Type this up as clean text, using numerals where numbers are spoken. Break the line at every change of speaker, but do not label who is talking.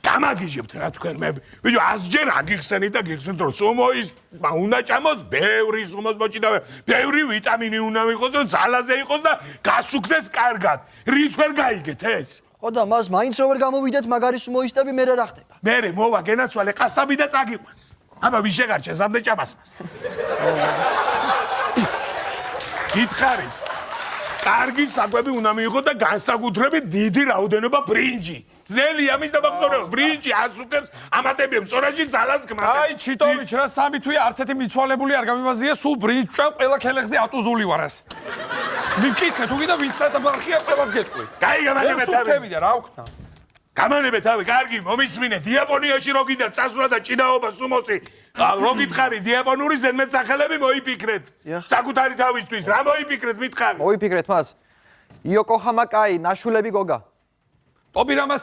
გამაგიჟებთ რა თქვენ მე ბიჭო 100-ჯერ აგიხსენით და გიხსენთ რომ სუმოის უნდა ჭამოს ბევრი სუმოს მოჭი და ბევრი ვიტამინი უნდა მიყოს რომ ძალაზე იყოს და გასუქდეს კარგად რით ვერ გაიგეთ ეს
ხო და მას მაინც რო ვერ გამოვიდეთ მაგარი სუმოისტები მე რა ხდება
მე მოვა გენაცვალე ყასაბი და წაგიყვანს აბა ვინ შეგარჩენს ამდე ჭამას მას გითხარით კარგი საკვები უნდა მიიღო და განსაკუთრებით დიდი რაოდენობა ბრინჯი. ძნელი ამის დამახსოვრება, ბრინჯი ასუქებს ამატებებს, სწორაში ძალას გმატებს.
აი, ჩიტოვიჩ, რა სამი თვე არც ერთი მიცვალებული არ გამიმაზია, სულ ბრინჯს ვჭამ, ყველა ქელეხზე ატუზული ვარ ეს. მიკითხე, თუ კიდე ვინც საერთაბახია ყველას გეტყვი.
კაი, გამანებე თავი.
სულთები და რა ვქნა.
გამანებე თავი, კარგი, მომისმინეთ, იაპონიაში რო გინდა წასვლა და ჭიდაობა სუმოსი. რო გითხარი დიაპონური ზედმეტსახელები მოიფიქრეთ. საკუთარი თავისთვის რა მოიფიქრეთ მითხარი?
მოიფიქრეთ მას. იოკოჰამა კაი, ნაშულები გოგა.
ტობირამას